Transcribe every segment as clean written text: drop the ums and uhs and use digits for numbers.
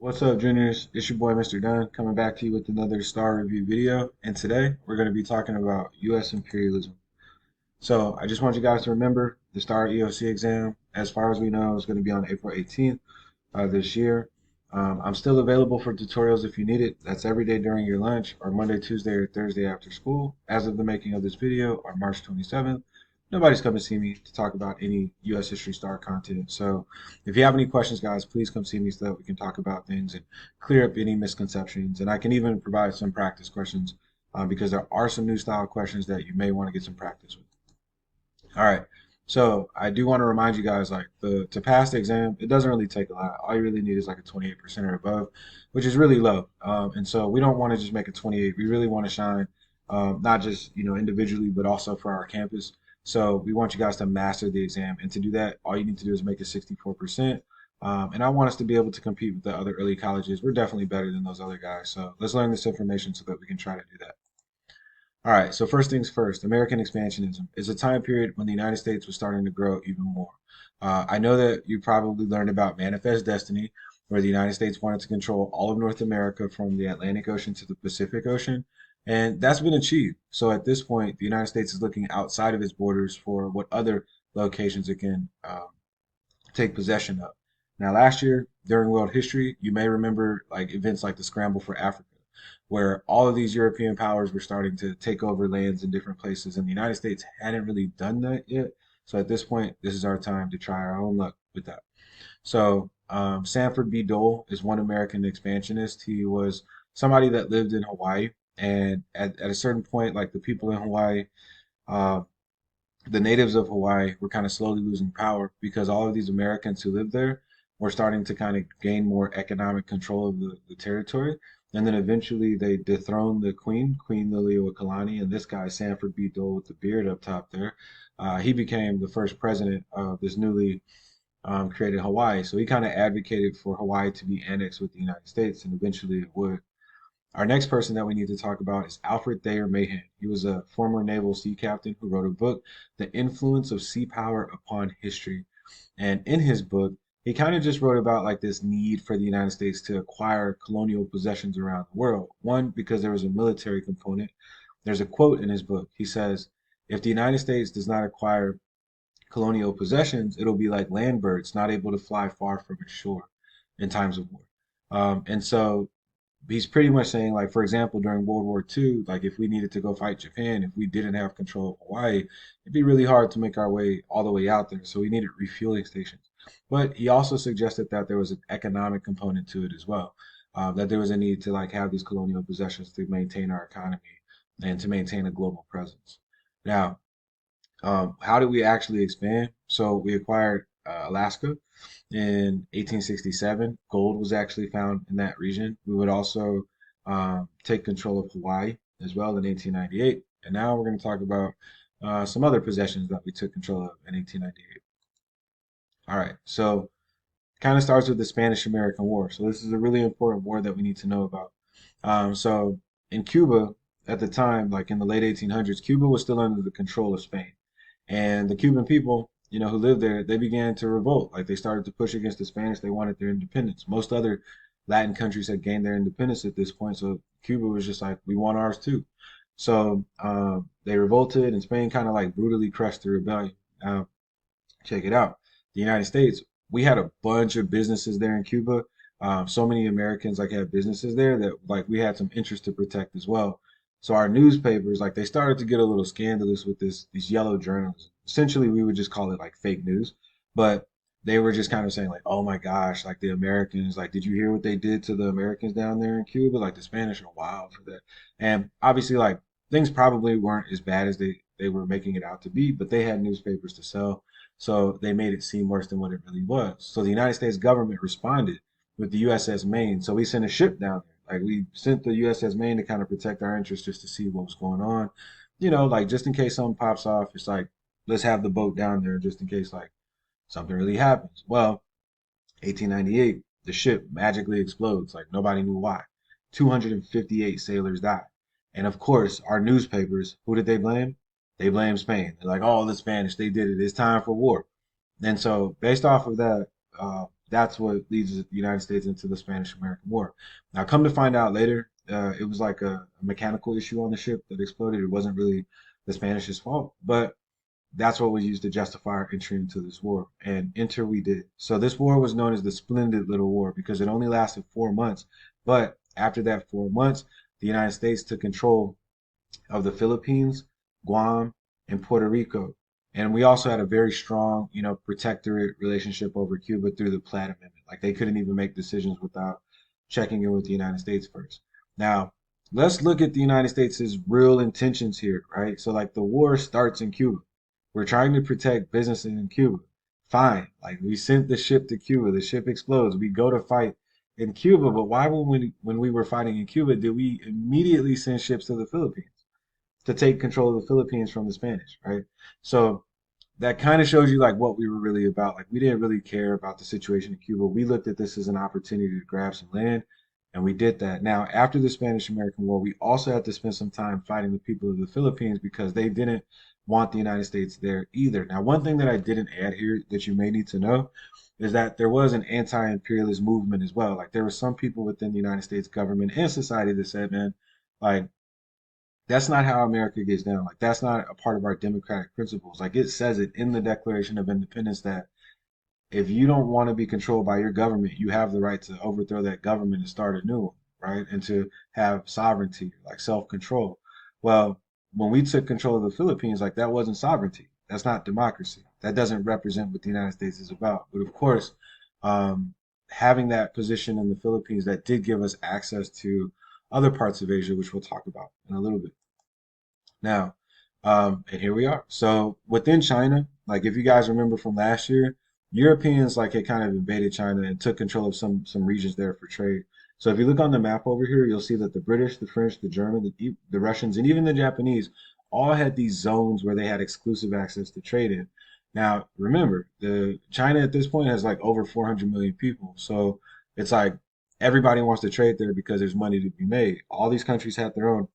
What's up, juniors? It's your boy, Mr. Dunn, coming back to you with another star review video. And today we're going to be talking about U.S. imperialism. So I just want you guys to remember the STAAR EOC exam, as far as we know, is going to be on April 18th this year. I'm still available for tutorials if you need it. That's every day during your lunch, or Monday, Tuesday, or Thursday after school. As of the making of this video, on March 27th, nobody's come to see me to talk about any U.S. History Star content. So if you have any questions, guys, please come see me so that we can talk about things and clear up any misconceptions. And I can even provide some practice questions because there are some new style questions that you may want to get some practice with. All right. So I do want to remind you guys, like the to pass the exam, it doesn't really take a lot. All you really need is like a 28% or above, which is really low. And so we don't want to just make a 28. We really want to shine, not just individually, but also for our campus. So we want you guys to master the exam, and to do that, all you need to do is make it 64%. And I want us to be able to compete with the other early colleges. We're definitely better than those other guys. So let's learn this information so that we can try to do that. All right, so first things first, American expansionism is a time period when the United States was starting to grow even more. I know that you probably learned about Manifest Destiny, where the United States wanted to control all of North America from the Atlantic Ocean to the Pacific Ocean, and that's been achieved. So at this point, the United States is looking outside of its borders for what other locations it can take possession of. Now, last year during World History, you may remember like events like the Scramble for Africa, where all of these European powers were starting to take over lands in different places, and the United States hadn't really done that yet. So at this point, this is our time to try our own luck with that. So Sanford B. Dole is one American expansionist. He was somebody that lived in Hawaii, and at a certain point, like the people in Hawaii, uh, the natives of Hawaii were kind of slowly losing power because all of these Americans who lived there were starting to kind of gain more economic control of the territory. And then eventually they dethroned the queen, Queen Liliuokalani, and this guy, Sanford B. Dole with the beard up top there, he became the first president of this newly created Hawaii. So he kind of advocated for Hawaii to be annexed with the United States, and eventually it would. Our next person that we need to talk about is Alfred Thayer Mahan. He was a former naval sea captain who wrote a book, The Influence of Sea Power Upon History. And in his book, he kind of just wrote about like this need for the United States to acquire colonial possessions around the world. One, because there was a military component. There's a quote in his book. He says, if the United States does not acquire colonial possessions, it'll be like land birds not able to fly far from its shore in times of war. And so he's pretty much saying, like, for example, during World War II, like if we needed to go fight Japan, if we didn't have control of Hawaii, it'd be really hard to make our way all the way out there. So we needed refueling stations. But he also suggested that there was an economic component to it as well, that there was a need to like have these colonial possessions to maintain our economy and to maintain a global presence. Now, how did we actually expand? So we acquired Alaska in 1867. Gold was actually found in that region. We would also take control of Hawaii as well in 1898. And now we're going to talk about some other possessions that we took control of in 1898. All right, so kind of starts with the Spanish American War. So this is a really important war that we need to know about. So in Cuba at the time, like in the late 1800s, Cuba was still under the control of Spain. And the Cuban people, who lived there, they began to revolt. Like they started to push against the Spanish. They wanted their independence. Most other Latin countries had gained their independence at this point. So Cuba was just like, we want ours too. So they revolted, and Spain kind of like brutally crushed the rebellion. Now, check it out. The United States, we had a bunch of businesses there in Cuba. So many Americans like had businesses there that like we had some interest to protect as well. So our newspapers, like they started to get a little scandalous with these yellow journals. Essentially, we would just call it like fake news, but they were just kind of saying like, oh my gosh, like the Americans, like did you hear what they did to the Americans down there in Cuba? Like the Spanish are wild for that. And obviously, like things probably weren't as bad as they were making it out to be, but they had newspapers to sell. So they made it seem worse than what it really was. So the United States government responded with the USS Maine. So we sent a ship down there. Like we sent the USS Maine to kind of protect our interests just to see what was going on. Like just in case something pops off, it's like, let's have the boat down there just in case like something really happens. Well, 1898, the ship magically explodes. Like nobody knew why. 258 sailors died. And of course, our newspapers, who did they blame? They blame Spain. They're like, oh, the Spanish, they did it. It's time for war. And so, based off of that, that's what leads the United States into the Spanish-American War. Now, come to find out later, it was like a mechanical issue on the ship that exploded. It wasn't really the Spanish's fault, but that's what was used to justify our entry into this war. And enter we did. So this war was known as the Splendid Little War because it only lasted 4 months. But after that 4 months, the United States took control of the Philippines, Guam, and Puerto Rico. And we also had a very strong, protectorate relationship over Cuba through the Platt Amendment. Like they couldn't even make decisions without checking in with the United States first. Now, let's look at the United States' real intentions here, right? So like the war starts in Cuba. We're trying to protect businesses in Cuba. Fine. Like we sent the ship to Cuba. The ship explodes. We go to fight in Cuba, but why when we were fighting in Cuba did we immediately send ships to the Philippines to take control of the Philippines from the Spanish, right? So that kind of shows you like what we were really about. Like we didn't really care about the situation in Cuba. We looked at this as an opportunity to grab some land, and we did that. Now, after the Spanish American War, we also had to spend some time fighting the people of the Philippines because they didn't want the United States there either. Now, one thing that I didn't add here that you may need to know is that there was an anti-imperialist movement as well. Like there were some people within the United States government and society that said, man, like that's not how America gets down. Like that's not a part of our democratic principles. Like it says it in the Declaration of Independence that if you don't want to be controlled by your government, you have the right to overthrow that government and start a new one, right? And to have sovereignty, like self-control. Well, when we took control of the Philippines, like that wasn't sovereignty. That's not democracy. That doesn't represent what the United States is about. But of course, um, having that position in the Philippines, that did give us access to other parts of Asia, which we'll talk about in a little bit. Now, and here we are. So within China, like if you guys remember from last year, Europeans like had kind of invaded China and took control of some regions there for trade. So if you look on the map over here, you'll see that the British, the French, the German, the Russians, and even the Japanese all had these zones where they had exclusive access to trade in. Now, remember, the China at this point has like over 400 million people. So it's like everybody wants to trade there because there's money to be made. All these countries have their own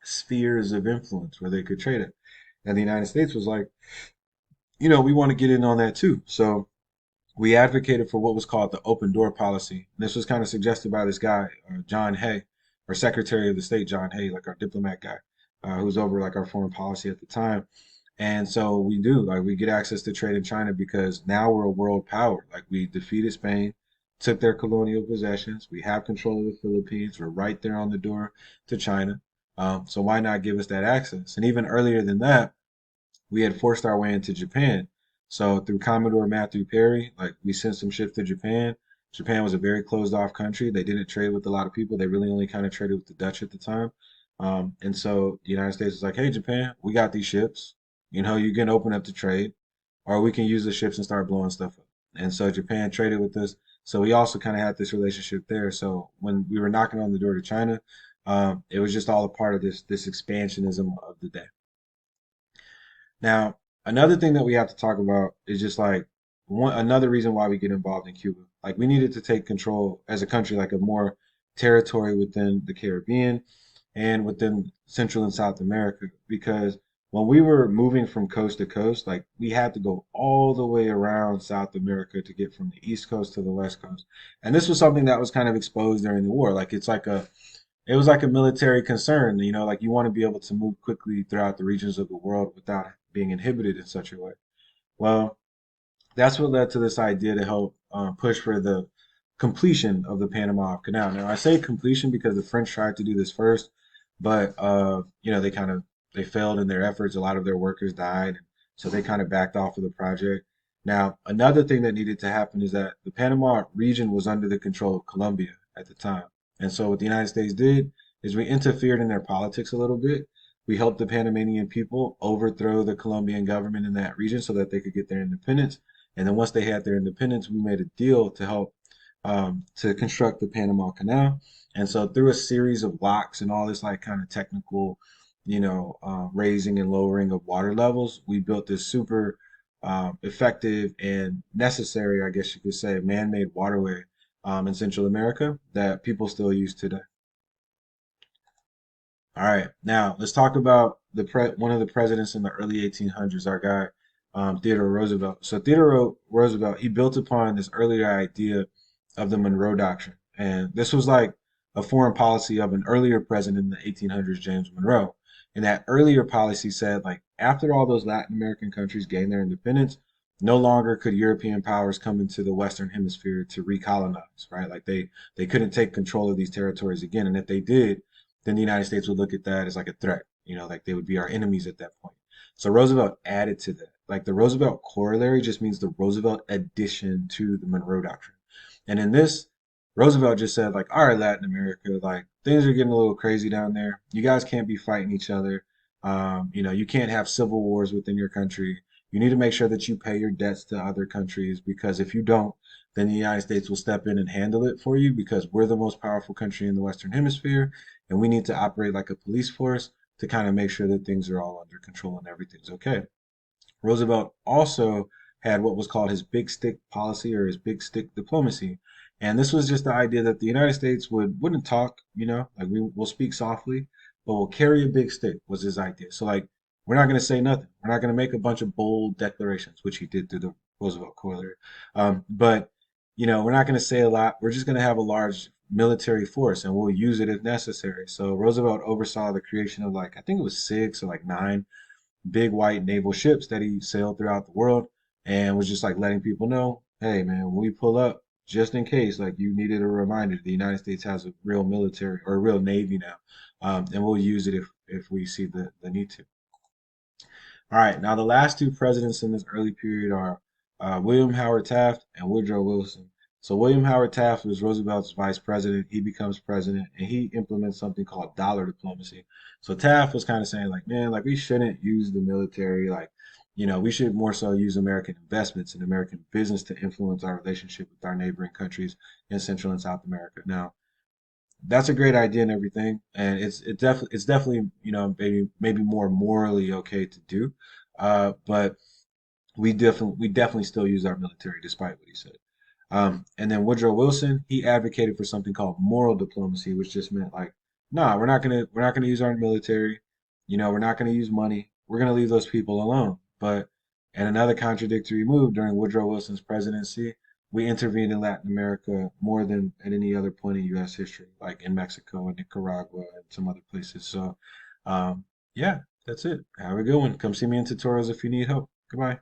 spheres of influence where they could trade it. And the United States was like, we want to get in on that too. So we advocated for what was called the open door policy. And this was kind of suggested by this guy, John Hay, our Secretary of the State, John Hay, like our diplomat guy, who was over like our foreign policy at the time. And so we do, like, we get access to trade in China because now we're a world power. Like, we defeated Spain, took their colonial possessions, we have control of the Philippines, we're right there on the door to China. So why not give us that access? And even earlier than that, we had forced our way into Japan. So through Commodore Matthew Perry, like we sent some ships to Japan. Japan was a very closed off country. They didn't trade with a lot of people. They really only kind of traded with the Dutch at the time. And so the United States was like, hey, Japan, we got these ships. You can open up the trade, or we can use the ships and start blowing stuff up. And so Japan traded with us. So we also kind of had this relationship there. So when we were knocking on the door to China, it was just all a part of this expansionism of the day. Now, another thing that we have to talk about is just like another reason why we get involved in Cuba. Like we needed to take control as a country, like a more territory within the Caribbean and within Central and South America, because when we were moving from coast to coast, like we had to go all the way around South America to get from the East Coast to the West Coast. And this was something that was kind of exposed during the war. Like it was like a military concern, like you want to be able to move quickly throughout the regions of the world without being inhibited in such a way. Well, that's what led to this idea to help push for the completion of the Panama Canal. Now, I say completion because the French tried to do this first, but they failed in their efforts. A lot of their workers died, so they kind of backed off of the project. Now, another thing that needed to happen is that the Panama region was under the control of Colombia at the time. And so what the United States did is we interfered in their politics a little bit. We helped the Panamanian people overthrow the Colombian government in that region so that they could get their independence. And then once they had their independence, we made a deal to help to construct the Panama Canal. And so through a series of locks and all this like kind of technical, raising and lowering of water levels, we built this super effective and necessary, I guess you could say, man-made waterway in Central America that people still use today. All right, now let's talk about one of the presidents in the early 1800s, our guy Theodore Roosevelt. So Theodore Roosevelt, he built upon this earlier idea of the Monroe Doctrine, and this was like a foreign policy of an earlier president in the 1800s, James Monroe. And that earlier policy said, like, after all those Latin American countries gained their independence, no longer could European powers come into the Western Hemisphere to recolonize, right? Like they couldn't take control of these territories again, and if they did, then the United States would look at that as like a threat, like they would be our enemies at that point. So Roosevelt added to that. Like the Roosevelt corollary just means the Roosevelt addition to the Monroe Doctrine. And in this, Roosevelt just said, like, all right, Latin America, like things are getting a little crazy down there. You guys can't be fighting each other. You can't have civil wars within your country. You need to make sure that you pay your debts to other countries because if you don't, then the United States will step in and handle it for you because we're the most powerful country in the Western Hemisphere and we need to operate like a police force to kind of make sure that things are all under control and everything's okay. Roosevelt also had what was called his big stick policy or his big stick diplomacy. And this was just the idea that the United States wouldn't talk, like we will speak softly, but we'll carry a big stick was his idea. So like we're not going to say nothing. We're not going to make a bunch of bold declarations, which he did through the Roosevelt corollary. But we're not going to say a lot. We're just going to have a large military force and we'll use it if necessary. So Roosevelt oversaw the creation of like I think it was six or like nine big white naval ships that he sailed throughout the world and was just like letting people know, hey man, when we pull up, just in case, like you needed a reminder, the United States has a real military or a real navy now, and we'll use it if we see the need to. All right, now the last two presidents in this early period are William Howard Taft and Woodrow Wilson. So William Howard Taft was Roosevelt's vice president. He becomes president and he implements something called dollar diplomacy. So Taft was kind of saying like, man, like we shouldn't use the military. Like, we should more so use American investments and American business to influence our relationship with our neighboring countries in Central and South America. Now, that's a great idea and everything, and it's definitely maybe more morally okay to do, but we definitely still use our military despite what he said. And then Woodrow Wilson, he advocated for something called moral diplomacy, which just meant like, nah, we're not gonna use our military, we're not gonna use money, we're gonna leave those people alone. But in another contradictory move during Woodrow Wilson's presidency, we intervened in Latin America more than at any other point in U.S. history, like in Mexico and Nicaragua and some other places. So, yeah, that's it. Have a good one. Come see me in tutorials if you need help. Goodbye.